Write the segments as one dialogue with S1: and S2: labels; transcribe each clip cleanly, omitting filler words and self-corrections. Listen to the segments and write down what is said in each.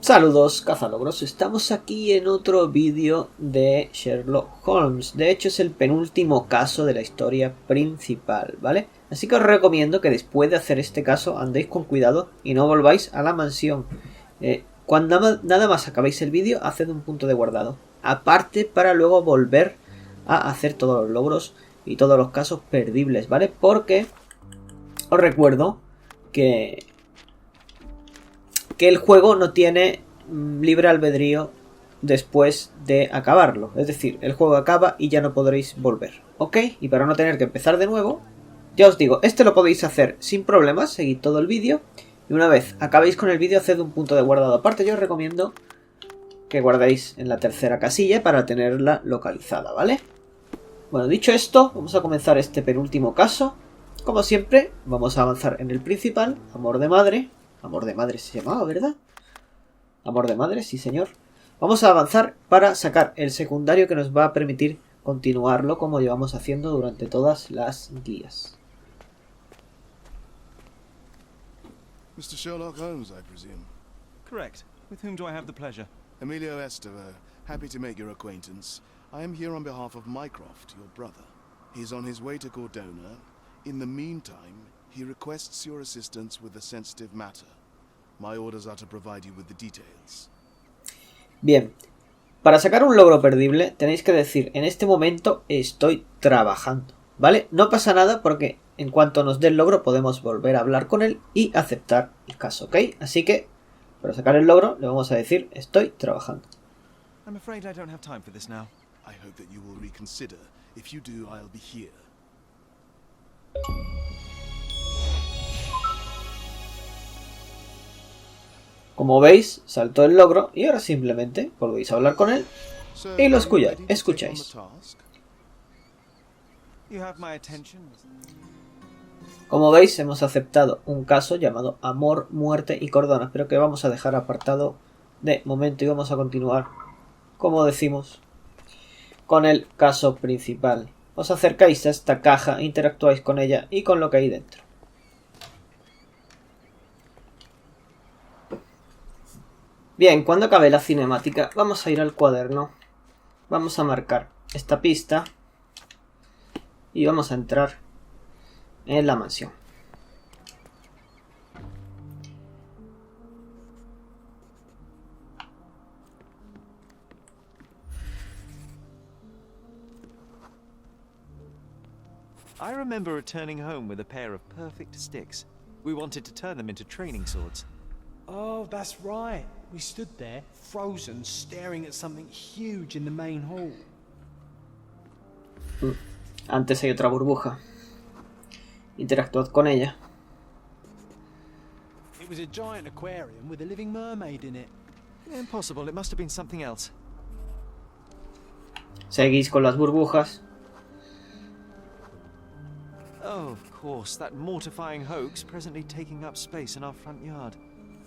S1: Saludos cazalogros, estamos aquí en otro vídeo de Sherlock Holmes. De hecho es el penúltimo caso de la historia principal, ¿vale? Así que os recomiendo que después de hacer este caso andéis con cuidado y no volváis a la mansión. Cuando nada más acabéis el vídeo, haced un punto de guardado aparte para luego volver a hacer todos los logros y todos los casos perdibles, ¿vale? Porque os recuerdo que el juego no tiene libre albedrío después de acabarlo. Es decir, el juego acaba y ya no podréis volver, ¿ok? Y para no tener que empezar de nuevo, ya os digo, este lo podéis hacer sin problemas, seguid todo el vídeo. Y una vez acabéis con el vídeo, haced un punto de guardado aparte. Yo os recomiendo que guardéis en la tercera casilla para tenerla localizada, ¿vale? Bueno, dicho esto, vamos a comenzar este penúltimo caso. Como siempre, vamos a avanzar en el principal, Amor de Madre. Amor de Madre se llamaba, ¿verdad? Amor de Madre, sí señor. Vamos a avanzar para sacar el secundario que nos va a permitir continuarlo como llevamos haciendo durante todas las guías.
S2: Mr. Sherlock Holmes, I presume.
S3: Correct. With whom do I have the pleasure?
S2: Emilio Estevaux. Happy to make your acquaintance. I am here on behalf of Mycroft, your brother. He's on his way to Cordona. In the meantime, he requests your assistance with a sensitive matter. My orders are to provide you with the details.
S1: Bien, para sacar un logro perdible tenéis que decir en este momento estoy trabajando, ¿vale? No pasa nada porque en cuanto nos dé el logro podemos volver a hablar con él y aceptar el caso, ¿ok? Así que para sacar el logro le vamos a decir estoy trabajando.
S3: I'm afraid I don't have time for this now.
S2: I hope that you will reconsider. If you do, I'll be here.
S1: Como veis, saltó el logro y ahora simplemente volvéis a hablar con él y lo escucháis.
S3: You have my attention.
S1: Como veis, hemos aceptado un caso llamado Amor, Muerte y Cordona, pero que vamos a dejar apartado de momento y vamos a continuar, como decimos, con el caso principal. Os acercáis a esta caja, interactuáis con ella y con lo que hay dentro. Bien, cuando acabe la cinemática vamos a ir al cuaderno, vamos a marcar esta pista y vamos a entrar en la mansión.
S3: I remember returning home with a pair of perfect sticks. We wanted to turn them into training swords.
S4: Oh, that's right. We stood there, frozen, staring at something huge in the main hall.
S1: Antes hay otra burbuja. Interactuad con ella.
S4: It was a giant aquarium with a living mermaid in it.
S3: Impossible, it must have been something else.
S1: Seguís con las burbujas.
S3: Oh, of course, that mortifying hoax presently taking up space in our front yard.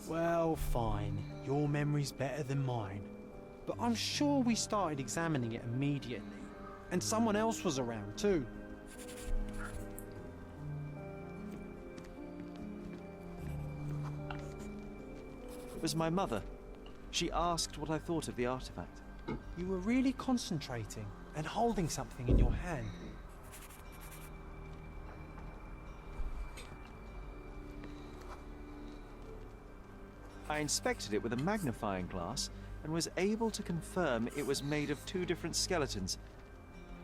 S4: Well, fine. Your memory's better than mine. But I'm sure we started examining it immediately. And someone else was around too.
S3: It was my mother. She asked what I thought of the artifact.
S4: You were really concentrating and holding something in your hand.
S3: I inspected it with a magnifying glass and was able to confirm it was made of two different skeletons.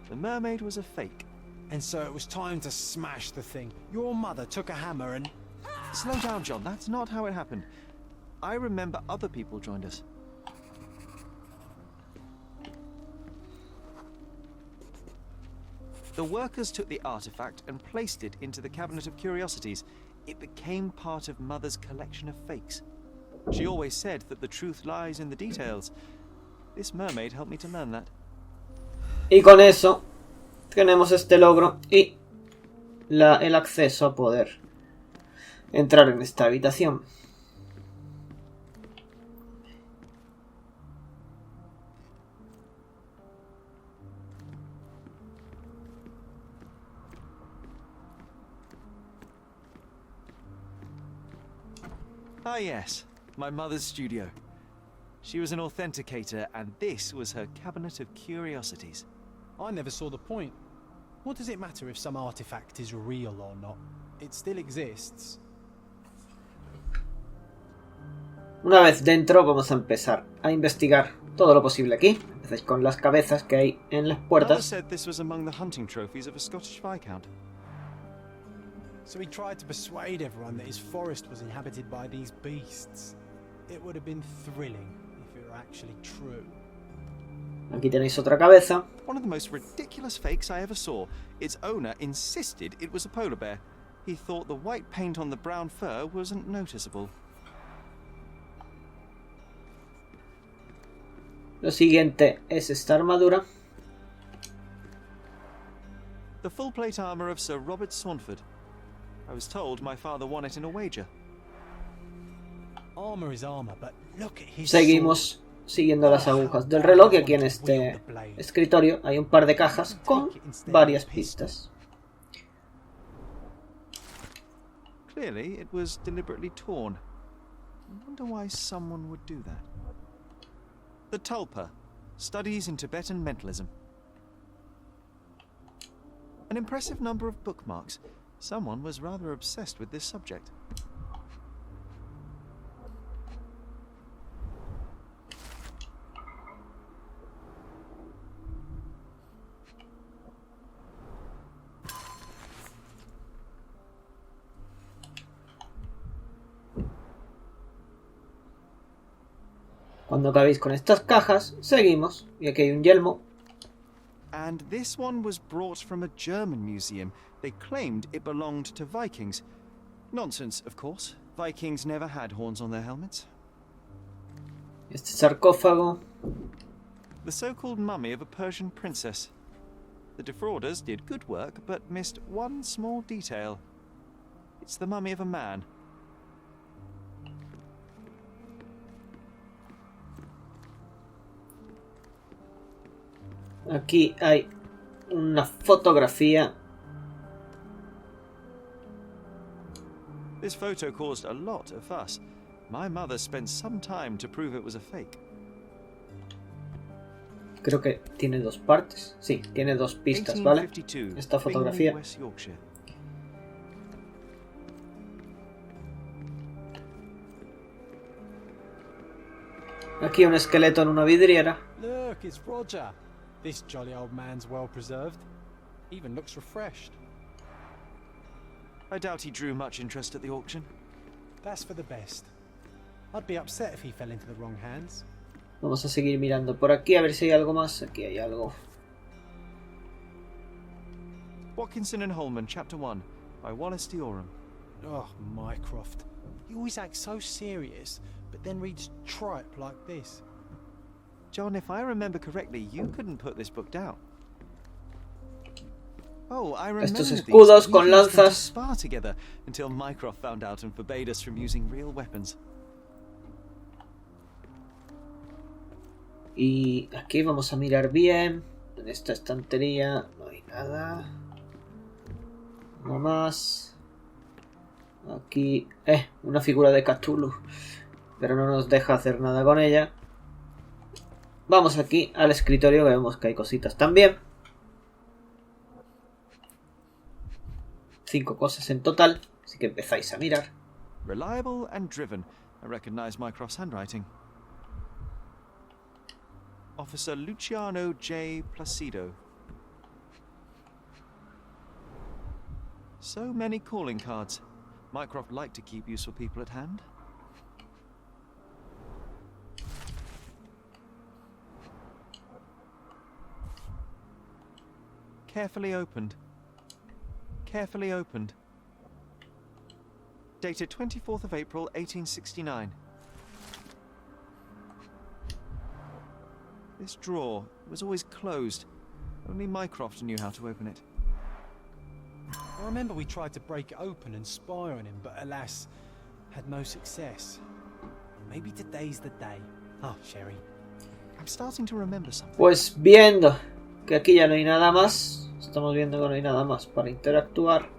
S3: The mermaid was a fake.
S4: And so it was time to smash the thing. Your mother took a hammer and...
S3: Slow down, John. That's not how it happened. I remember other people joined us. The workers took the artifact and placed it into the Cabinet of Curiosities. It became part of Mother's collection of fakes. She always said that the truth lies in the details. This mermaid helped me to learn that.
S1: Y con eso tenemos este logro y el acceso a poder entrar en esta habitación.
S3: Ah yes, my mother's studio. She was an authenticator, and this was her cabinet of curiosities.
S4: I never saw the point. What does it matter if some artifact is real or not? It still exists.
S1: Una vez dentro, vamos a empezar a investigar todo lo posible aquí. Empezáis con las cabezas que hay en las
S3: Mother
S1: puertas.
S3: said this was among the hunting trophies of a Scottish Viscount.
S4: So he tried to persuade everyone that his forest was inhabited by these beasts. It would have been thrilling if it were actually true.
S1: Aquí tenéis otra cabeza.
S3: One of the most ridiculous fakes I ever saw. Its owner insisted it was a polar bear. He thought the white paint on the brown fur wasn't noticeable.
S1: Lo siguiente es esta armadura.
S3: The full plate armor of Sir Robert Saunford. I was told my father won it in a wager.
S4: Armor is armor, but look at his
S1: Seguimos siguiendo las agujas del reloj y aquí en este escritorio hay un par de cajas con varias pistas.
S3: Clearly, it was deliberately torn. I wonder why someone would do that. The Tulpa, Studies in Tibetan Mentalism. An impressive number of bookmarks. Someone was rather obsessed with this subject.
S1: Cuando acabéis con estas cajas, seguimos. Y aquí hay un yelmo.
S3: And this one was brought from a German museum. They claimed it belonged to Vikings. Nonsense, of course. Vikings never had horns on their helmets.
S1: Este sarcófago.
S3: The so-called mummy of a Persian princess. The defrauders did good work, but missed one small detail. It's the mummy of a man.
S1: Aquí hay una fotografía.
S3: This photo caused a lot of fuss. My mother spent some time to prove it was a fake.
S1: Creo que tiene dos partes. Sí, tiene dos pistas, ¿vale?
S3: 1852,
S1: Esta fotografía.
S3: Bingley, West Yorkshire.
S1: Aquí un esqueleto en una vidriera.
S4: Look, it's Roger. This jolly old man's well preserved. Even looks refreshed.
S3: I doubt he drew much interest at the auction.
S4: That's for the best. I'd be upset if he fell into the wrong hands.
S1: Vamos a seguir mirando por aquí a ver si hay algo más. Aquí hay algo.
S3: Watkinson and Holman, Chapter 1, by Wallace de Orham.
S4: Oh, Mycroft. You always act so serious, but then reads tripe like this.
S3: John, if I remember correctly, you couldn't put this book down. Oh, I remember
S1: Estos
S3: these.
S1: escudos
S3: We
S1: con
S3: used them to
S1: lanzas.
S3: spar together until Mycroft found out and forbade us from using real weapons.
S1: Y aquí vamos a mirar bien. En esta estantería no hay nada. No más. Aquí, una figura de Cthulhu. Pero no nos deja hacer nada con ella. Vamos aquí al escritorio que vemos que hay cositas también. 5 cosas en total, así que empezáis a mirar.
S3: Reliable and driven. I recognize Mycroft's handwriting. Officer Luciano J. Placido. So many calling cards. Mycroft liked to keep useful people at hand. Carefully opened. Carefully opened. Dated 24th of April, 1869. This drawer was always closed. Only Mycroft knew how to open it.
S4: I remember we tried to break it open and spy on him, but alas, had no success. Maybe today's the day. Oh, Sherry.
S3: I'm starting to remember something.
S1: Pues viendo que aquí ya no hay nada más. Estamos viendo que no hay nada más para interactuar.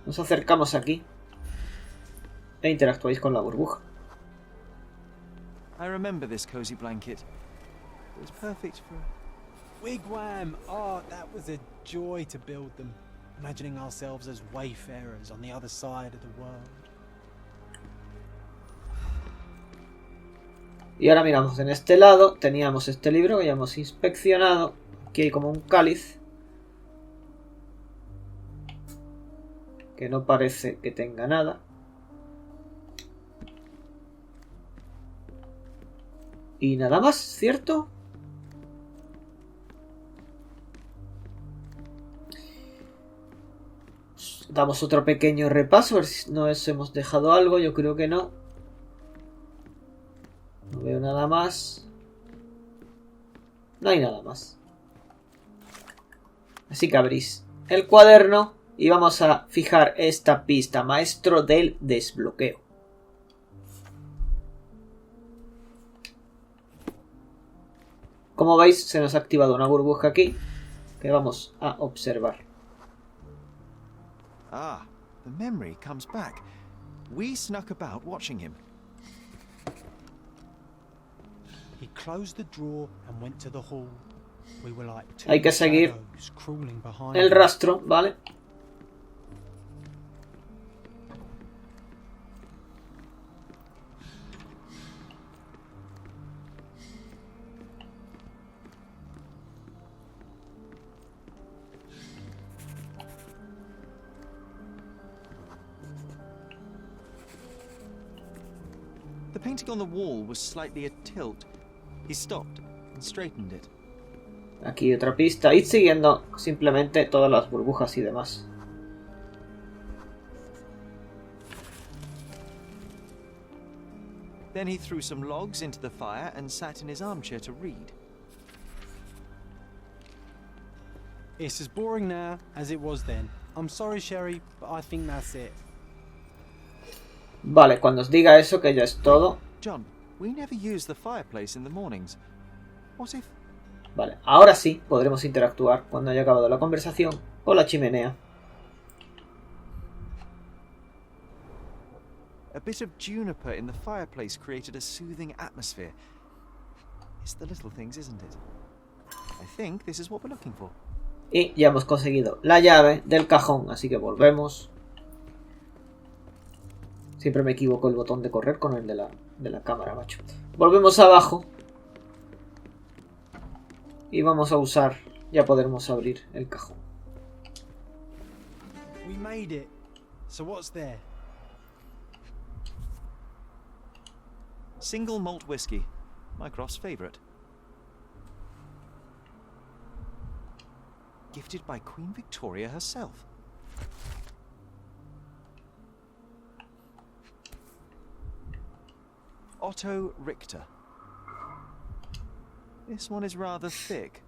S1: Nos acercamos aquí. E interactuáis con la burbuja.
S3: I remember this cozy blanket. It was perfect for...
S4: Wigwam! Oh, that was a joy to build them. Imagining ourselves as wayfarers on the other side of the world.
S1: Y ahora miramos en este lado, teníamos este libro que ya hemos inspeccionado. Aquí hay como un cáliz. Que no parece que tenga nada. Y nada más, ¿cierto? Damos otro pequeño repaso, a ver si nos hemos dejado algo, yo creo que no. No veo nada más. No hay nada más. Así que abrís el cuaderno y vamos a fijar esta pista, maestro del desbloqueo. Como veis, se nos ha activado una burbuja aquí que vamos a observar.
S3: Ah, the memory comes back. We snuck about watching him.
S4: He closed the drawer and went to the hall. We were like two
S1: Hay que seguir
S4: shadows crawling behind
S1: el
S4: him.
S1: rastro, ¿vale?
S3: The painting on the wall was slightly a tilt. He stopped and straightened it.
S1: Aquí otra pista. Id siguiendo simplemente todas las burbujas y demás.
S3: Then he threw some logs into the fire and sat in his armchair to read.
S4: It's as boring now as it was then. I'm sorry, Sherry, but I think that's it.
S1: Vale, cuando os diga eso, que ya es todo.
S3: John, we never use the fireplace in the mornings. What if...
S1: Vale, ahora sí podremos interactuar cuando haya acabado la conversación con la chimenea.
S3: A bit of juniper in the fireplace created a soothing atmosphere. It's the little things, isn't it? I think this is what we're looking for.
S1: Y ya hemos conseguido la llave del cajón, así que volvemos. Siempre me equivoco el botón de correr con el de la cámara, macho. Volvemos abajo. Y vamos a usar... Ya podremos abrir el cajón.
S4: We made it. So what's there?
S3: Single malt whiskey. Mycroft's favourite. Gifted by Queen Victoria herself. Otto Richter. This one is rather thick.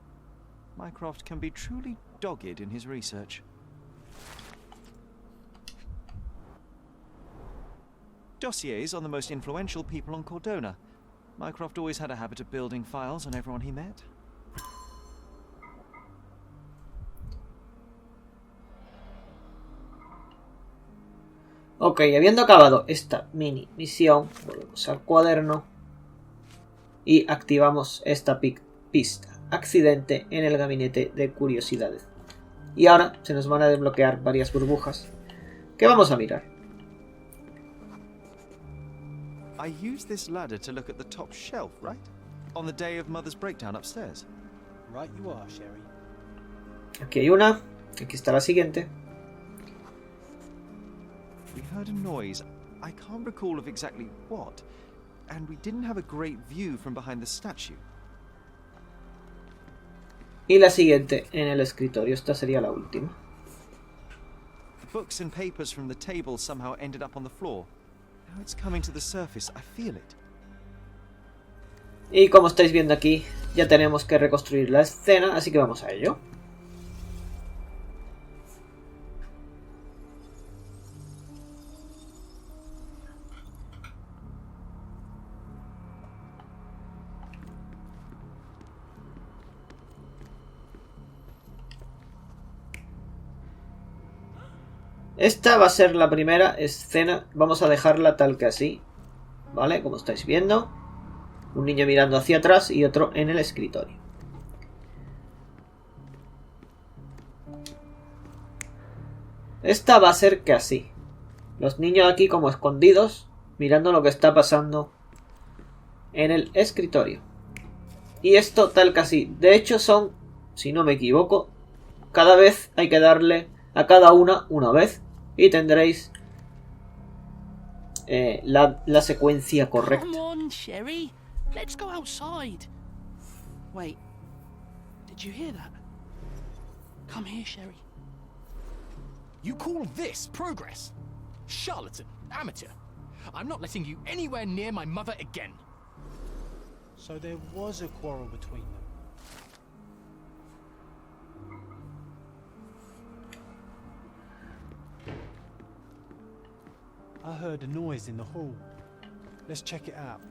S3: Mycroft can be truly dogged in his research. Dossiers on the most influential people on Cordona. Mycroft always had a habit of building files on everyone he met.
S1: Ok, habiendo acabado esta mini misión, volvemos al cuaderno y activamos esta pista. Accidente en el gabinete de curiosidades. Y ahora se nos van a desbloquear varias burbujas que vamos a mirar.
S3: I used this ladder to look at the top shelf, right? On the day of Mother's breakdown upstairs.
S4: Right you are, Sherry.
S1: Aquí hay una, aquí está la siguiente.
S3: We heard a noise. I can't recall of exactly what. And we didn't have a great view from behind the statue.
S1: Y la siguiente en el escritorio, esta sería la última.
S3: Books and papers from the table somehow ended up on the floor. Now it's coming to the surface. I feel it.
S1: Y como estáis viendo aquí, ya tenemos que reconstruir la escena, así que vamos a ello. Esta va a ser la primera escena, vamos a dejarla tal que así, ¿vale? Como estáis viendo. Un niño mirando hacia atrás y otro en el escritorio. Esta va a ser que así. Los niños aquí como escondidos, mirando lo que está pasando en el escritorio. Y esto tal que así. De hecho son, si no me equivoco, cada vez hay que darle a cada una vez. Y tendréis la secuencia correcta.
S5: Come on, Sherry. Let's go outside. Wait. Did you hear that? Come here, Sherry.
S6: You call this progress? Charlatan, amateur. I'm not letting you anywhere near my mother again.
S4: So there was a quarrel between them. I heard a noise in the hall. Let's check it out.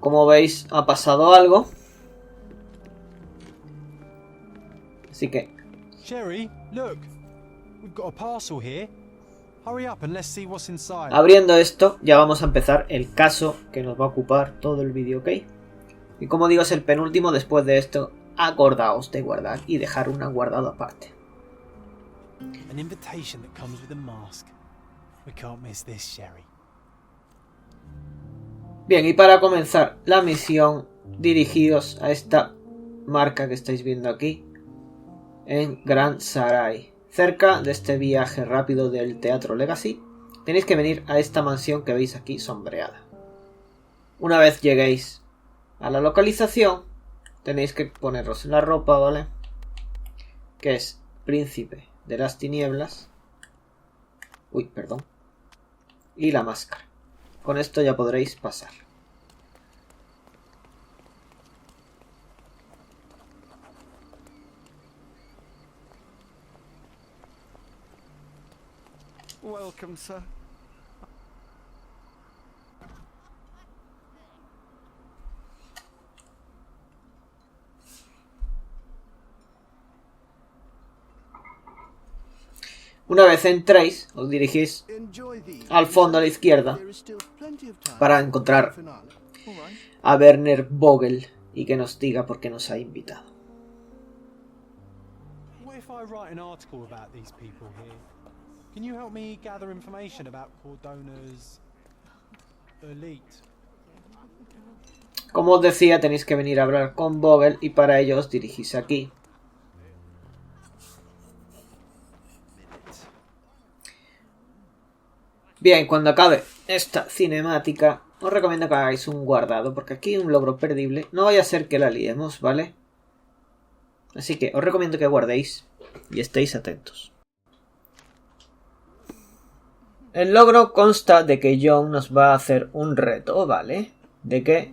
S1: Como veis, ha pasado algo. Así que...
S4: Sherry, look. We've got a parcel here. Hurry up and let's see what's inside.
S1: Abriendo esto, ya vamos a empezar el caso que nos va a ocupar todo el vídeo, ¿ok? Y como digo, es el penúltimo. Después de esto, acordaos de guardar y dejar una guardada aparte.
S4: An invitation that comes with a mask. We can't miss this, Sherry.
S1: Bien, y para comenzar la misión, dirigidos a esta marca que estáis viendo aquí, en Gran Sarai. Cerca de este viaje rápido del Teatro Legacy, tenéis que venir a esta mansión que veis aquí sombreada. Una vez lleguéis a la localización, tenéis que poneros la ropa, ¿vale? Que es Príncipe de las Tinieblas. Uy, perdón. Y la máscara. Con esto ya podréis pasar.
S3: Welcome, sir.
S1: Una vez entréis, os dirigís al fondo a la izquierda para encontrar a Werner Vogel y que nos diga por qué nos ha invitado.
S4: What if I write an article about these people here? Can you help me gather information about Cordona's elite?
S1: Como os decía, tenéis que venir a hablar con Vogel y para ello os dirigís aquí. Bien, cuando acabe esta cinemática, os recomiendo que hagáis un guardado, porque aquí hay un logro perdible. No vaya a ser que la liemos, ¿vale? Así que os recomiendo que guardéis y estéis atentos. El logro consta de que John nos va a hacer un reto, ¿vale? De que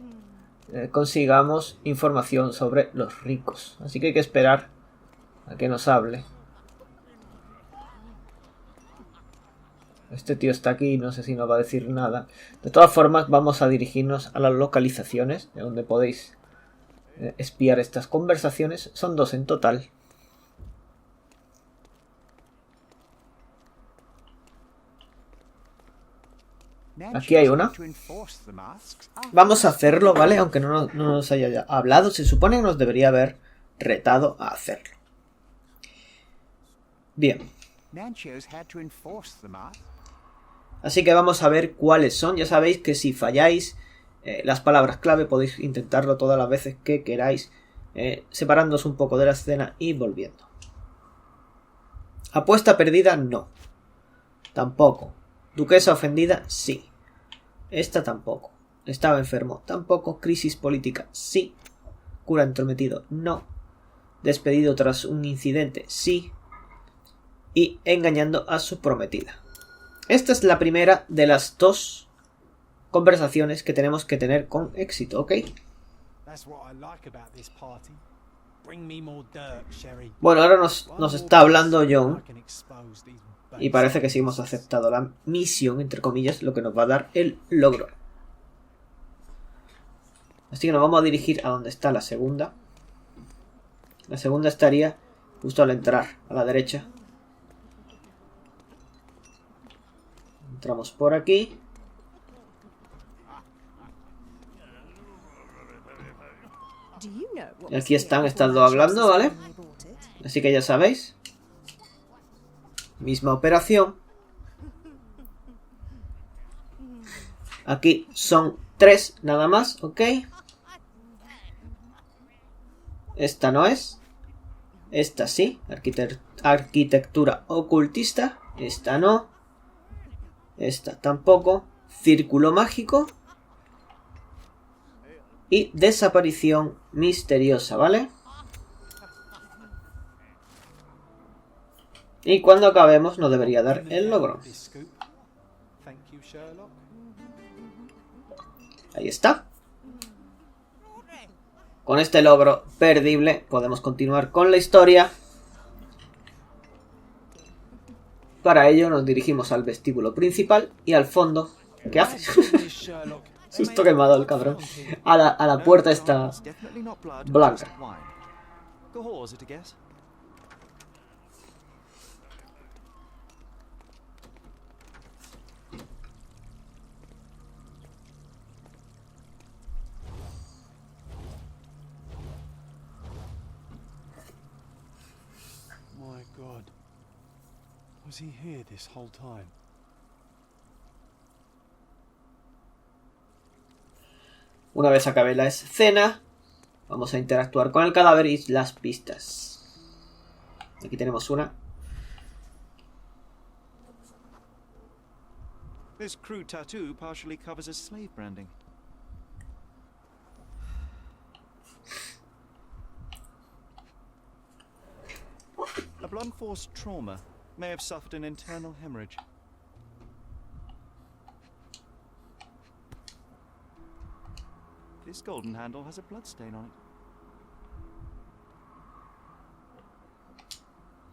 S1: consigamos información sobre los ricos. Así que hay que esperar a que nos hable. Este tío está aquí, no sé si nos va a decir nada. De todas formas, vamos a dirigirnos a las localizaciones de donde podéis espiar estas conversaciones. Son 2 en total. Aquí hay una. Vamos a hacerlo, ¿vale? Aunque no nos haya hablado, se supone que nos debería haber retado a hacerlo. Bien. Así que vamos a ver cuáles son. Ya sabéis que si falláis las palabras clave podéis intentarlo todas las veces que queráis, separándoos un poco de la escena y volviendo. Apuesta perdida, no. Tampoco. Duquesa ofendida, sí. Esta tampoco. Estaba enfermo, tampoco. Crisis política, sí. Cura entrometido, no. Despedido tras un incidente, sí. Y engañando a su prometida. Esta es la primera de las 2 conversaciones que tenemos que tener con éxito, ¿ok? Bueno, ahora nos está hablando John. Y parece que sí hemos aceptado la misión, entre comillas, lo que nos va a dar el logro. Así que nos vamos a dirigir a donde está la segunda. La segunda estaría justo al entrar, a la derecha. Entramos por aquí. Y aquí están estas dos hablando, ¿vale? Así que ya sabéis. Misma operación. Aquí son 3 nada más, ¿ok? Esta no es. Esta sí. Arquitectura ocultista. Esta no. Esta tampoco. Círculo mágico. Y desaparición misteriosa, ¿vale? Y cuando acabemos nos debería dar el logro. Ahí está. Con este logro perdible podemos continuar con la historia. Para ello nos dirigimos al vestíbulo principal y al fondo. ¿Qué haces? Susto que me ha dado el cabrón. A la puerta está blanca.
S4: My God. Was he here this whole time?
S1: Una vez acabe la escena, vamos a interactuar con el cadáver y las pistas. Aquí tenemos una.
S3: This crude tattoo partially covers as slave branding. A blunt force trauma may have suffered an internal hemorrhage. This golden handle has a bloodstain on it.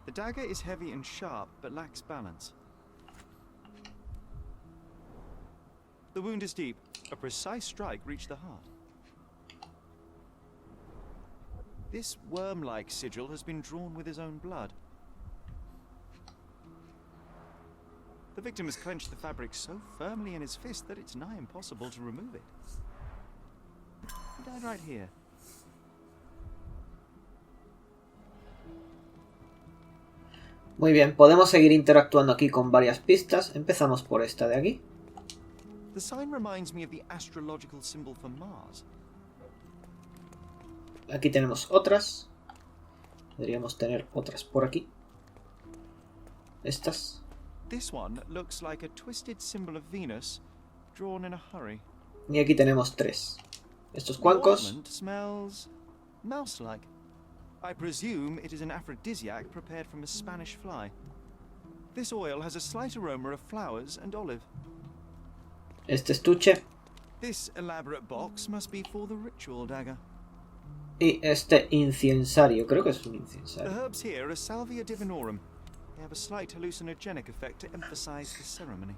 S3: The dagger is heavy and sharp, but lacks balance. The wound is deep. A precise strike reached the heart. This worm-like sigil has been drawn with his own blood. The victim has clenched the fabric so firmly in his fist that it's nigh impossible to remove it. He died right here.
S1: Muy bien, podemos seguir interactuando aquí con varias pistas. Empezamos por esta de aquí.
S3: The sign reminds me of the astrological symbol for Mars.
S1: Aquí tenemos otras. Podríamos tener otras por aquí. Estas.
S3: This one looks like a twisted symbol of Venus drawn in a hurry.
S1: Y aquí tenemos 3. Estos
S3: The
S1: cuancos.
S3: ointment smells mouse-like. I presume it is an aphrodisiac prepared from a Spanish fly. This oil has a slight aroma of flowers and olive.
S1: Este estuche.
S3: This elaborate box must be for the ritual dagger.
S1: Y este incensario. Creo que es un
S3: The
S1: incensario.
S3: herbs here are Salvia divinorum. They have a slight hallucinogenic effect to emphasize the ceremony.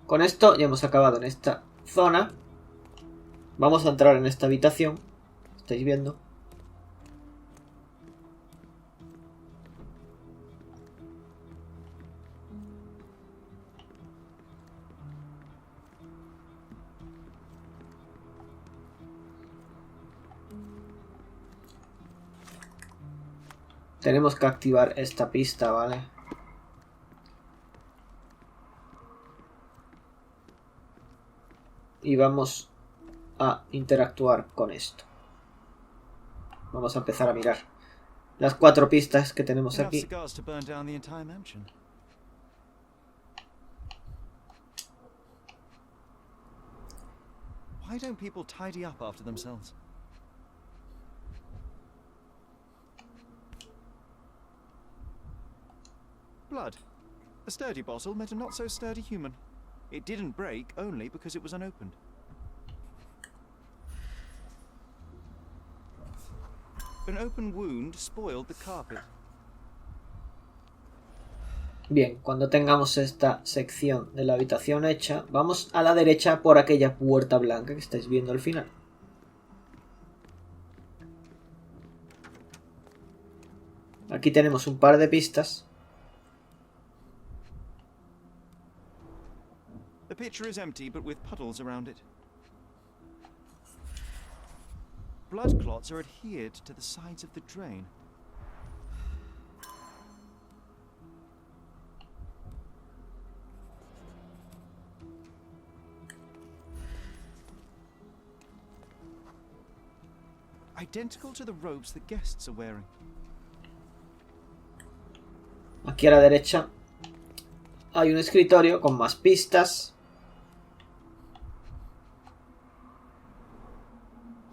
S1: Con esto ya hemos acabado en esta zona. Vamos a entrar en esta habitación. ¿Estáis viendo? Tenemos que activar esta pista, ¿vale? Y vamos a interactuar con esto. Vamos a empezar a mirar las 4 pistas que tenemos
S3: Enough
S1: aquí.
S3: cigars to burn down the entire mansion. Why don't people tidy up after themselves? Blood. A sturdy bottle met a not so sturdy human. It didn't break only because it was unopened. An open wound spoiled the carpet.
S1: Bien, cuando tengamos esta sección de la habitación hecha, vamos a la derecha por aquella puerta blanca que estáis viendo al final. Aquí tenemos un par de pistas.
S3: The pitcher is empty but with puddles around it. blood clots are adhered to the sides of the drain. Identical to the robes the guests are wearing.
S1: Aquí a la derecha hay un escritorio con más pistas.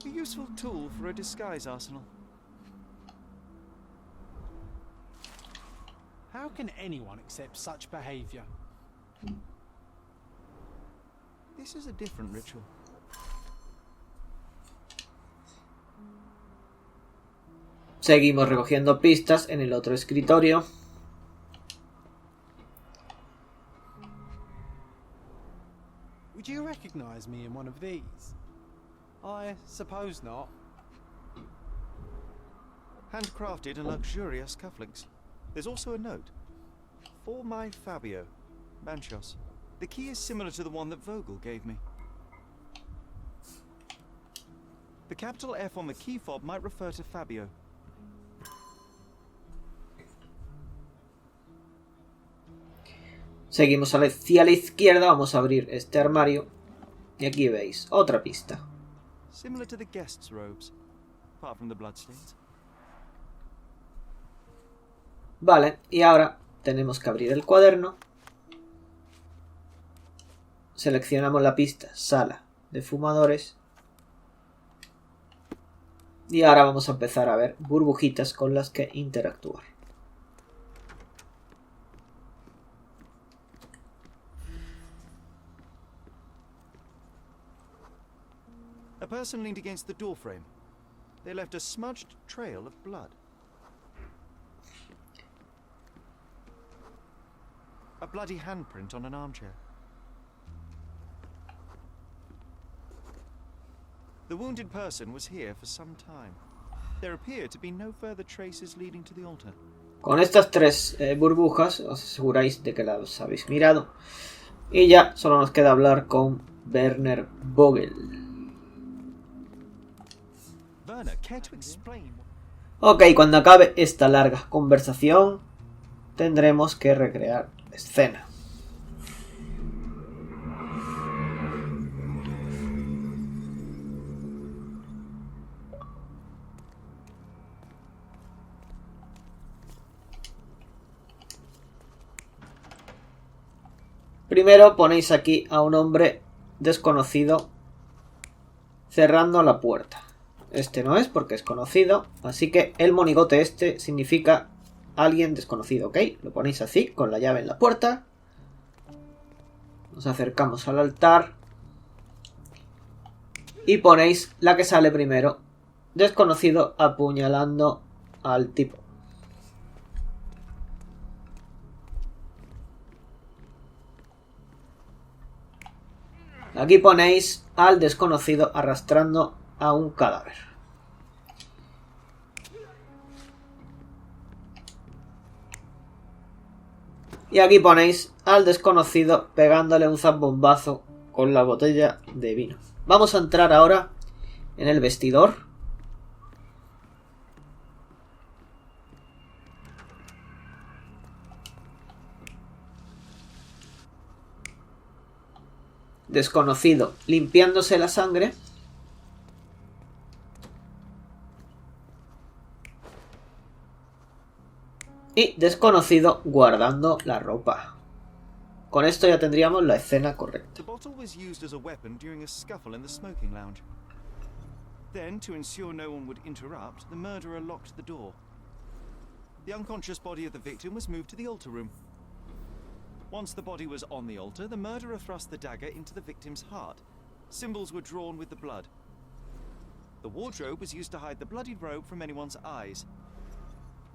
S3: A useful tool for a disguise arsenal.
S4: How can anyone accept such behavior?
S3: This is a different ritual.
S1: Seguimos recogiendo pistas en el otro escritorio.
S4: Would you recognize me in one of these? I suppose not.
S3: Handcrafted and luxurious cufflinks. There's also a note. For my Fabio, Banchos. The key is similar to the one that Vogel gave me. The capital F on the key fob might refer to Fabio.
S1: Seguimos hacia la izquierda, vamos a abrir este armario. Y aquí veis otra pista.
S3: Similar to the guests' robes, apart from the bloodstains.
S1: Vale, y ahora tenemos que abrir el cuaderno. Seleccionamos la pista Sala de fumadores. Y ahora vamos a empezar a ver burbujitas con las que interactuar.
S3: A person leaned against the doorframe. They left a smudged trail of blood. A bloody handprint on an armchair. The wounded person was here for some time. There appear to be no further traces leading to the altar.
S1: Con estas tres burbujas os aseguráis de que las habéis mirado. Y ya solo nos queda hablar con Werner Vogel.
S3: Werner, care to explain?
S1: Ok, cuando acabe esta larga conversación tendremos que recrear la escena. Primero ponéis aquí a un hombre desconocido cerrando la puerta. Este no es porque es conocido, así que el monigote este significa alguien desconocido, ¿ok? Lo ponéis así, con la llave en la puerta. Nos acercamos al altar. Y ponéis la que sale primero. Desconocido apuñalando al tipo. Aquí ponéis al desconocido arrastrando a un cadáver. Y aquí ponéis al desconocido pegándole un zambombazo con la botella de vino. Vamos a entrar ahora en el vestidor. Desconocido limpiándose la sangre. Y desconocido guardando la ropa. Con esto ya tendríamos la escena correcta.
S3: The bottle was used as a weapon during a scuffle in the smoking lounge. Then, to ensure no one would interrupt, the murderer locked the door. The unconscious body of the victim was moved to the altar room. Once the body was on the altar, the murderer thrust the dagger into the victim's heart. Symbols were drawn with the blood. The wardrobe was used to hide the bloodied robe from anyone's eyes.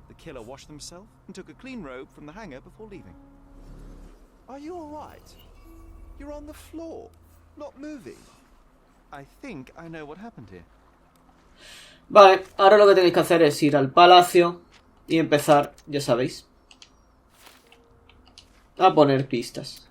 S3: The killer washed himself and took a clean robe from the hanger before leaving.
S7: Are you alright? You're on the floor, not moving.
S3: I think I know what happened here.
S1: Vale, ahora lo que tenéis que hacer es ir al palacio y empezar, ya sabéis, a poner pistas.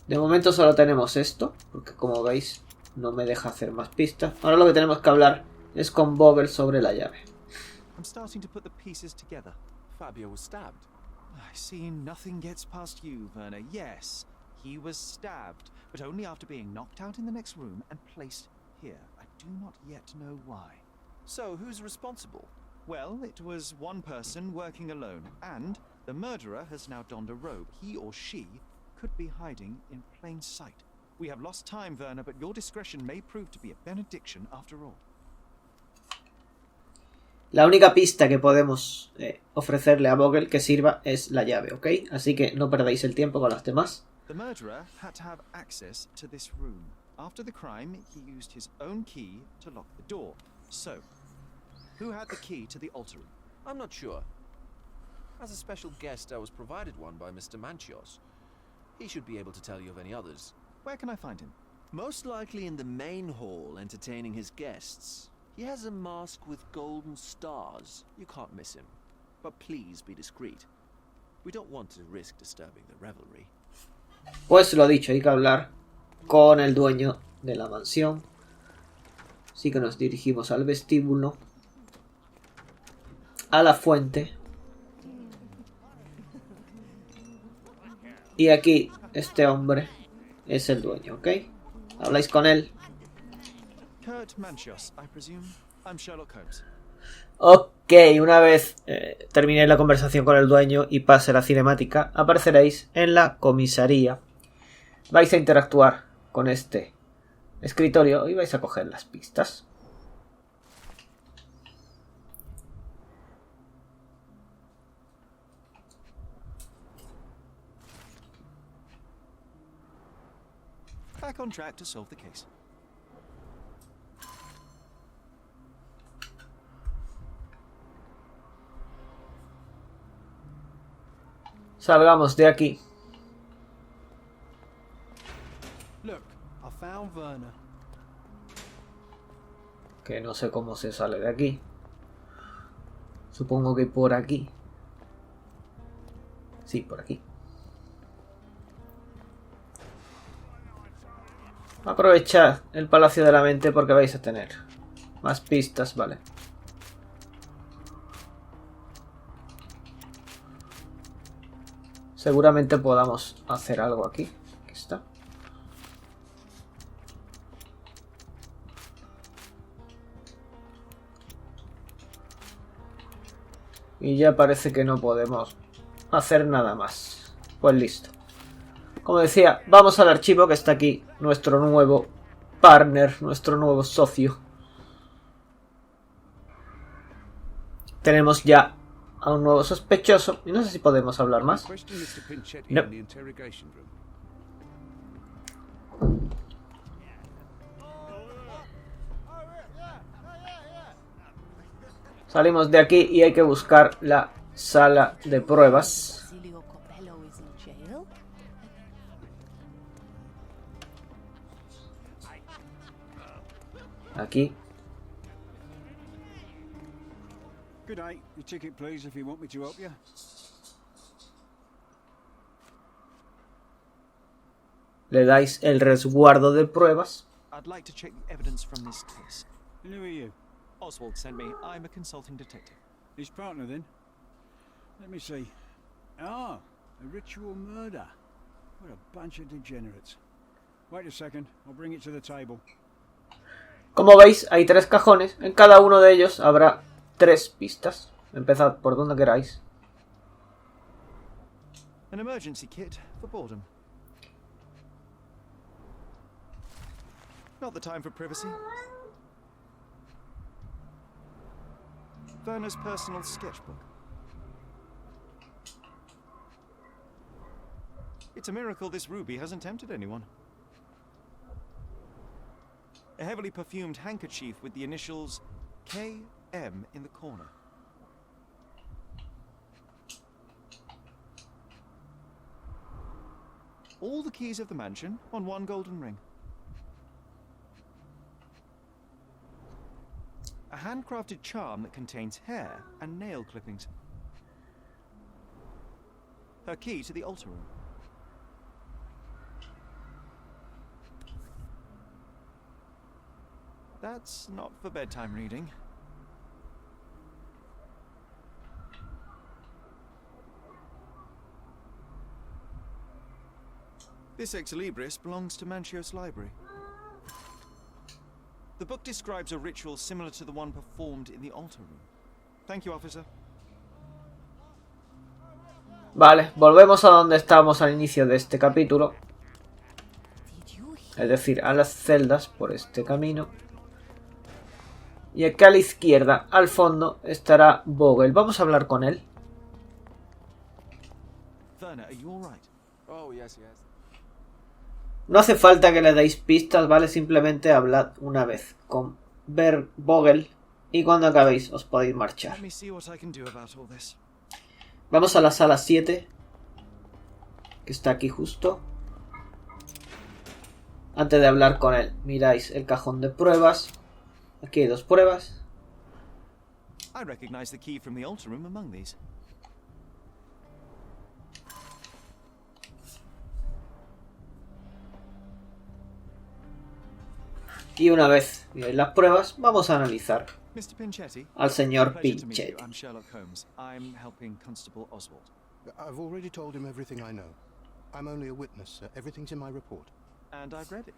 S1: De momento solo tenemos esto, porque como veis no me deja hacer más pistas. Ahora lo que tenemos que hablar es con Vogel sobre la llave.
S3: I'm starting to put the pieces together.
S7: Fabio was stabbed.
S3: I see nothing gets past you, Werner. Yes, he was stabbed, but only after being knocked out in the next room and placed here. I do not yet know why.
S7: So, who's responsible?
S3: Well, it was one person working alone, and the murderer has now donned a robe. He or she could be hiding in plain sight. We have lost time, Werner, but your discretion may prove to be a benediction after all.
S1: La única pista que podemos ofrecerle a Vogel que sirva es la llave, ¿ok? Así que no perdáis el tiempo con las demás.
S3: The murderer had to have access to this room. After the crime, he used his own key to lock the door. So, who had the key to the altar room?
S7: I'm not sure. As a special guest, I was provided one by Mr. Manchios. He should be able to tell you of any others.
S3: Where can I find him?
S8: Most likely in the main hall, entertaining his guests. He has a mask with golden stars. You can't miss him. But please be discreet. We don't want to risk disturbing the revelry.
S1: Pues lo dicho, hay que hablar con el dueño de la mansión. Así que nos dirigimos al vestíbulo, a la fuente. Y aquí este hombre es el dueño, ¿ok? Habláis con él.
S3: Kurt Manchios, I presume. I'm Sherlock Holmes.
S1: Ok, una vez terminé la conversación con el dueño y pase la cinemática, apareceréis en la comisaría. Vais a interactuar con este escritorio y vais a coger las pistas.
S3: Back on track to solve the case.
S1: Salgamos de aquí.
S4: Look, I found Werner.
S1: Que no sé cómo se sale de aquí. Supongo que por aquí. Sí, por aquí. Aprovechad el Palacio de la Mente porque vais a tener más pistas, vale. Seguramente podamos hacer algo aquí. Aquí está. Y ya parece que no podemos hacer nada más. Pues listo. Como decía, vamos al archivo que está aquí. Nuestro nuevo partner, nuestro nuevo socio. Tenemos ya a un nuevo sospechoso. Y no sé si podemos hablar más. No. Salimos de aquí y hay que buscar la sala de pruebas. Aquí.
S9: Good day. Your ticket, please, if you want me to help you.
S1: Le dais el resguardo de pruebas.
S3: I'd like to check the evidence from this case.
S9: And who are you?
S3: Oswald sent me. I'm a consulting detective.
S9: His partner, then? Let me see. Ah, a ritual murder. What a bunch of degenerates. Wait a second. I'll bring it to the table.
S1: Como veis, hay 3 cajones. En cada uno de ellos habrá 3 pistas. Empezad por donde queráis.
S3: An emergency kit for boredom. Not the time for privacy. Werner's personal sketchbook. It's a miracle this ruby hasn't tempted anyone. A heavily perfumed handkerchief with the initials KM in the corner. All the keys of the mansion on one golden ring. A handcrafted charm that contains hair and nail clippings. Her key to the altar room. That's not for bedtime reading. This Ex Libris belongs to Manchios Library. The book describes a ritual similar to the one performed in the altar room. Thank you, officer.
S1: Vale, volvemos a donde estábamos al inicio de este capítulo. Es decir, a las celdas por este camino. Y aquí a la izquierda, al fondo, estará Vogel. Vamos a hablar con él.
S3: Werner, are you all right?
S7: Oh, yes.
S1: No hace falta que le deis pistas, ¿vale? Simplemente hablad una vez con Vogel y cuando acabéis os podéis marchar.
S3: Let me see what I can do about all this.
S1: Vamos a la sala 7, que está aquí justo. Antes de hablar con él, miráis el cajón de pruebas. Aquí hay 2 pruebas.
S3: I recognize the key from the altar room among these.
S1: Y una vez miráis las pruebas, vamos a analizar
S3: Mr. Pinchetti,
S1: al señor
S3: pleasure to meet you.
S1: Pinchetti.
S3: I'm Sherlock Holmes. I'm helping Constable Oswald.
S2: I've already told him everything I know. I'm only a witness, sir. Everything's in my report.
S3: And I've read it.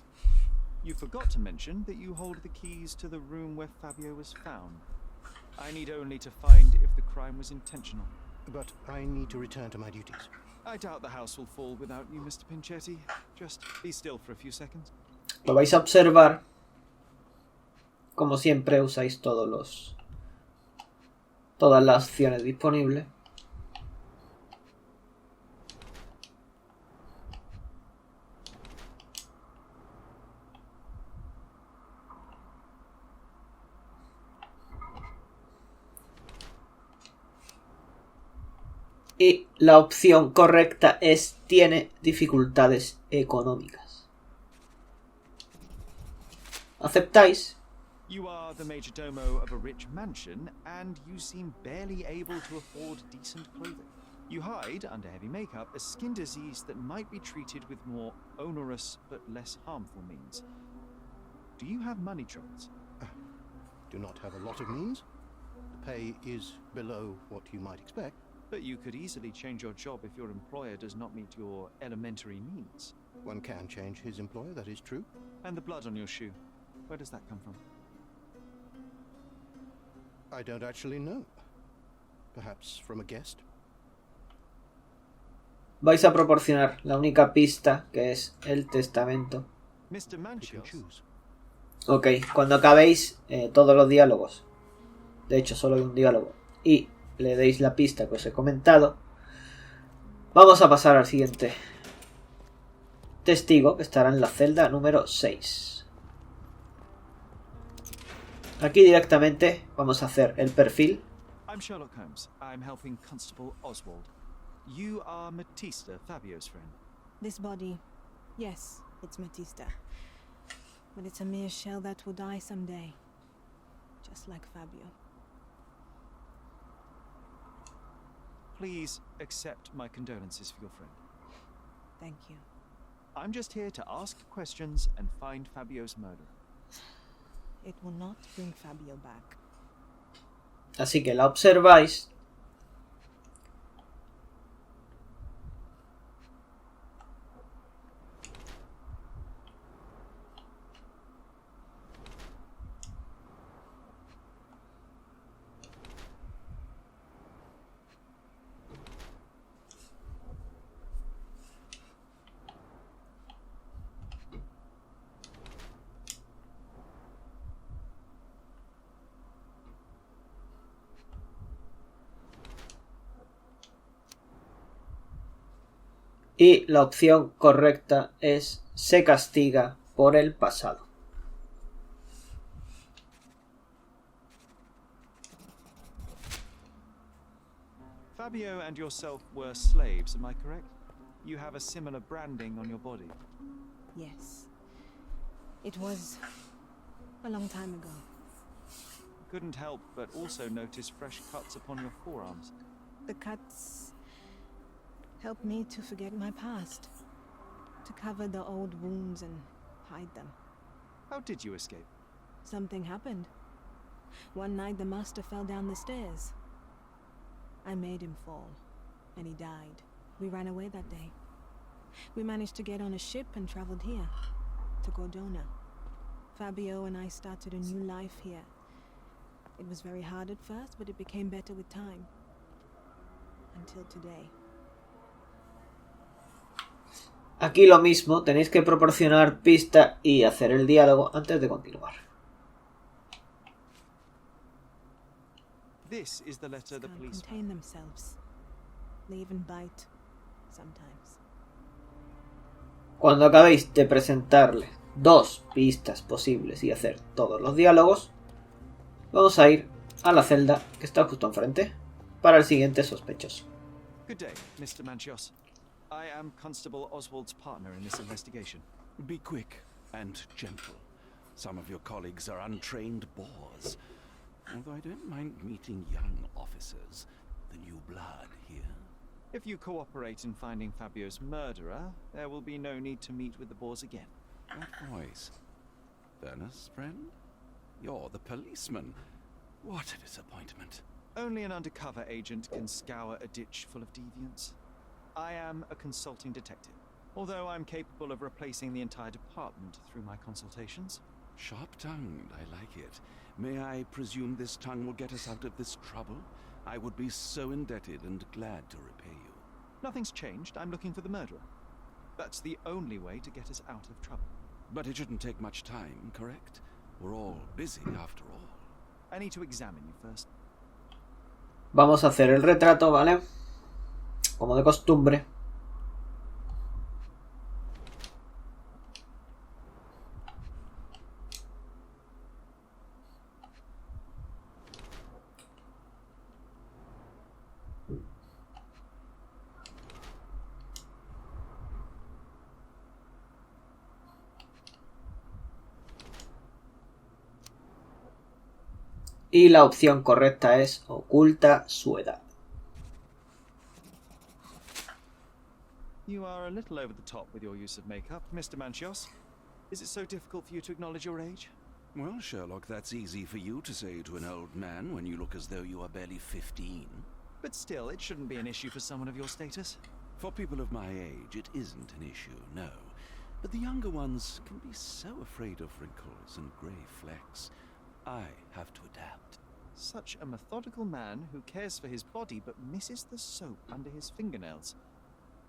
S3: You forgot to mention that you hold the keys to the room where Fabio was found. I need only to find if the crime was intentional.
S2: But I need to return to my duties.
S3: I doubt the house will fall without you, Mr. Pinchetti. Just be still for a few seconds.
S1: Lo vais a observar. Como siempre usáis todas las opciones disponibles. Y la opción correcta es tiene dificultades económicas. ¿Aceptáis?
S3: You are the majordomo of a rich mansion, and you seem barely able to afford decent clothing. You hide under heavy makeup a skin disease that might be treated with more onerous but less harmful means. Do you have money troubles?
S2: Do not have a lot of means. The pay is below what you might expect.
S3: But you could easily change your job if your employer does not meet your elementary needs.
S2: One can change his employer, that is true.
S3: And the blood on your shoe, where does that come from?
S2: I don't actually know. Perhaps from a guest?
S1: Vais a proporcionar la única pista, que es el testamento.
S3: Mr.
S2: You can
S3: Manchios.
S2: choose.
S1: Ok, cuando acabéis todos los diálogos, de hecho solo hay un diálogo, y le deis la pista que os he comentado, vamos a pasar al siguiente testigo, que estará en la celda número 6. Aquí directamente vamos a hacer el perfil.
S3: I'm Sherlock Holmes. I'm helping Constable Oswald. You are Matista, Fabio's friend.
S10: This body, yes, it's Matista. But it's a mere shell that will die someday. Just like Fabio.
S3: Please accept my condolences for your friend.
S10: Thank you.
S3: I'm just here to ask questions and find Fabio's murderer.
S10: It will not bring Fabio back.
S1: Así que la observáis. Y la opción correcta es se castiga por el pasado.
S3: Fabio and yourself were slaves, am I correct? You have a similar branding on your body.
S10: Yes. It was a long time ago.
S3: Couldn't help but also notice fresh cuts upon your forearms.
S10: The cuts helped me to forget my past, to cover the old wounds and hide them.
S3: How did you escape?
S10: Something happened. One night the master fell down the stairs. I made him fall, and he died. We ran away that day. We managed to get on a ship and traveled here, to Cordona. Fabio and I started a new life here. It was very hard at first, but it became better with time. Until today.
S1: Aquí lo mismo, tenéis que proporcionar pista y hacer el diálogo antes de continuar.
S3: This is the letter the
S10: Can't
S3: police
S10: contain themselves. They even bite sometimes.
S1: Cuando acabéis de presentarle 2 pistas posibles y hacer todos los diálogos, vamos a ir a la celda que está justo enfrente para el siguiente sospechoso.
S3: Good day, Mr. Manchios. I am Constable Oswald's partner in this investigation.
S11: Be quick and gentle. Some of your colleagues are untrained boors. Although I don't mind meeting young officers, the new blood here.
S3: If you cooperate in finding Fabio's murderer, there will be no need to meet with the Boers again.
S11: That voice. Vernus, friend? You're the policeman. What a disappointment.
S3: Only an undercover agent can scour a ditch full of deviants. I am a consulting detective, although I'm capable of replacing the entire department through my consultations.
S11: Sharp-tongued, I like it. May I presume this tongue will get us out of this trouble? I would be so indebted and glad to repay you.
S3: Nothing's changed. I'm looking for the murderer. That's the only way to get us out of trouble.
S11: But it shouldn't take much time, correct? We're all busy after all.
S3: I need to examine you first.
S1: Vamos a hacer el retrato, ¿vale? Como de costumbre. Y la opción correcta es oculta su edad.
S3: You are a little over the top with your use of makeup, Mr. Manchios. Is it so difficult for you to acknowledge your age?
S11: Well, Sherlock, that's easy for you to say to an old man when you look as though you are barely 15.
S3: But still, it shouldn't be an issue for someone of your status.
S11: For people of my age, it isn't an issue, no. But the younger ones can be so afraid of wrinkles and grey flecks. I have to adapt.
S3: Such a methodical man who cares for his body but misses the soap under his fingernails.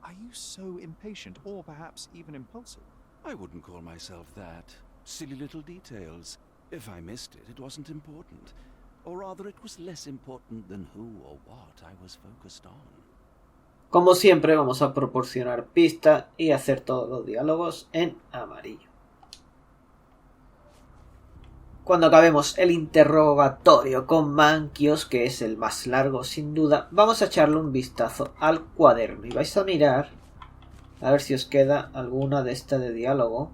S3: Are you so impatient, or perhaps even impulsive?
S11: I wouldn't call myself that. Silly little details. If I missed it, it wasn't important. Or rather, it was less important than who or what I was focused on.
S1: Como siempre, vamos a proporcionar pista y hacer todos los diálogos en amarillo. Cuando acabemos el interrogatorio con Manchios, que es el más largo sin duda, vamos a echarle un vistazo al cuaderno y vais a mirar a ver si os queda alguna de esta de diálogo.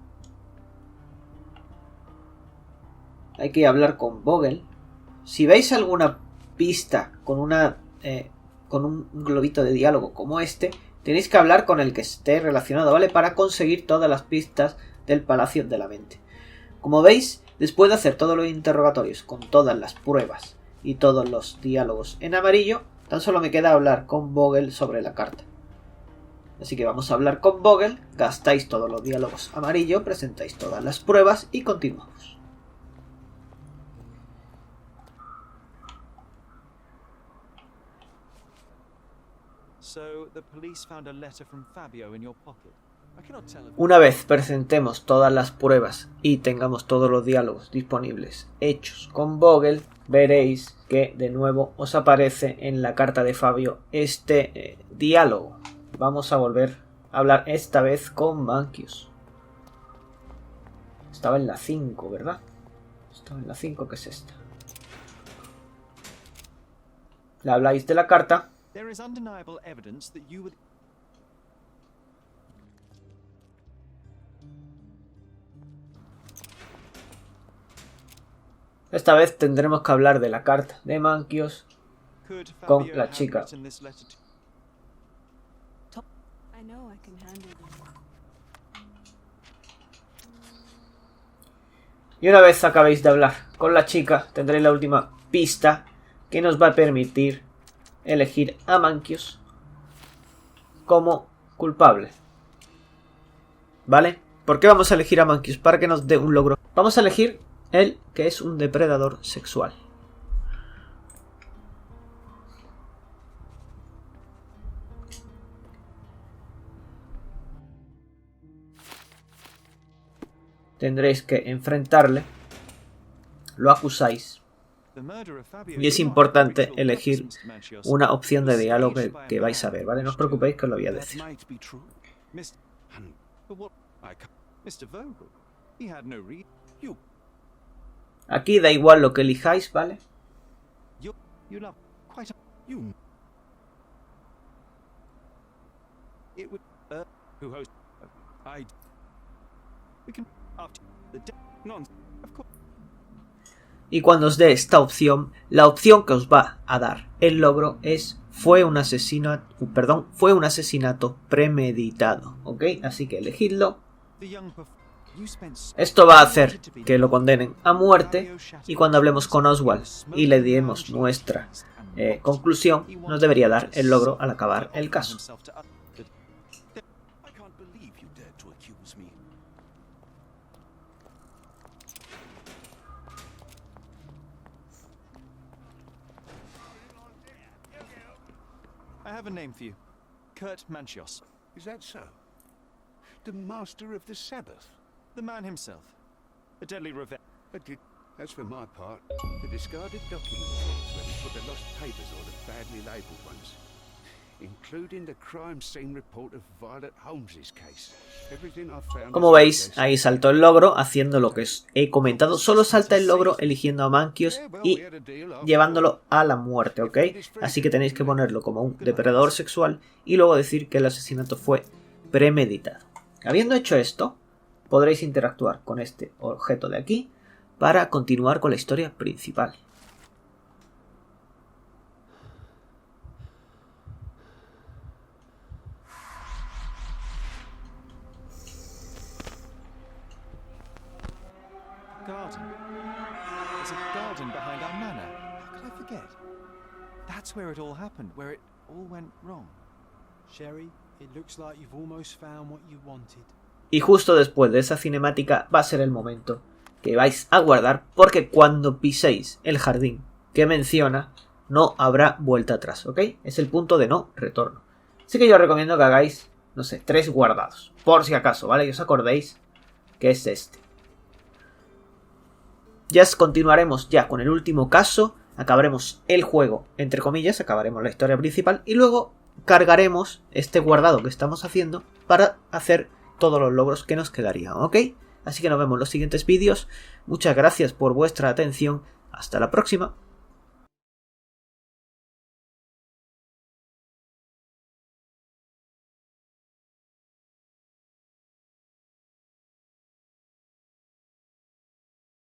S1: Hay que hablar con Vogel. Si veis alguna pista con un globito de diálogo como este, tenéis que hablar con el que esté relacionado, ¿vale? Para conseguir todas las pistas del Palacio de la Mente. Como veis, después de hacer todos los interrogatorios con todas las pruebas y todos los diálogos en amarillo, tan solo me queda hablar con Vogel sobre la carta. Así que vamos a hablar con Vogel, gastáis todos los diálogos amarillo, presentáis todas las pruebas y continuamos.
S3: So, the police found a letter from Fabio in your pocket. I cannot tell if...
S1: Una vez presentemos todas las pruebas y tengamos todos los diálogos disponibles hechos con Vogel, veréis que de nuevo os aparece en la carta de Fabio este diálogo. Vamos a volver a hablar esta vez con Manchios. Estaba en la 5, ¿verdad? Estaba en la 5, que es esta. Le habláis de la carta.
S3: There is undeniable evidence that you would...
S1: Esta vez tendremos que hablar de la carta de Manchios con la chica.
S10: I know I can handle them.
S1: Y una vez acabéis de hablar con la chica, tendréis la última pista que nos va a permitir elegir a Manquius como culpable. ¿Vale? ¿Por qué vamos a elegir a Manquius? Para que nos dé un logro. Vamos a elegir él, que es un depredador sexual. Tendréis que enfrentarle. Lo acusáis. Y es importante elegir una opción de diálogo que vais a ver, ¿vale? No os preocupéis que os lo voy a decir. Aquí da igual lo que elijáis, ¿vale? Y cuando os dé esta opción, la opción que os va a dar el logro es fue un asesinato premeditado, ¿ok? Así que elegidlo. Esto va a hacer que lo condenen a muerte y cuando hablemos con Oswald y le demos nuestra conclusión, nos debería dar el logro al acabar el caso.
S3: I have a name for you. Kurt Manchios.
S9: Is that so? The master of the Sabbath?
S3: The man himself. A deadly revenge.
S9: As for my part, the discarded document files where we put the lost papers or the badly labelled ones. Including the crime scene report of Violet Holmes's case. Everything I found.
S1: Como veis, ahí saltó el logro haciendo lo que os he comentado. Solo salta el logro eligiendo a Manquius y llevándolo a la muerte, ¿ok? Así que tenéis que ponerlo como un depredador sexual y luego decir que el asesinato fue premeditado. Habiendo hecho esto, podréis interactuar con este objeto de aquí para continuar con la historia principal.
S3: Garden. There's a garden behind our manor. How could I forget? That's where it all happened, where it all went wrong.
S4: Sherry, it looks like you've almost found what you wanted.
S1: Y justo después de esa cinemática va a ser el momento que vais a guardar, porque cuando piséis el jardín que menciona no habrá vuelta atrás, ¿ok? Es el punto de no retorno. Así que yo os recomiendo que hagáis, no sé, 3 guardados, por si acaso, ¿vale? Que os acordéis que es este. Ya continuaremos ya con el último caso, acabaremos el juego, entre comillas, acabaremos la historia principal y luego cargaremos este guardado que estamos haciendo para hacer todos los logros que nos quedarían, ¿ok? Así que nos vemos en los siguientes vídeos. Muchas gracias por vuestra atención. Hasta la próxima.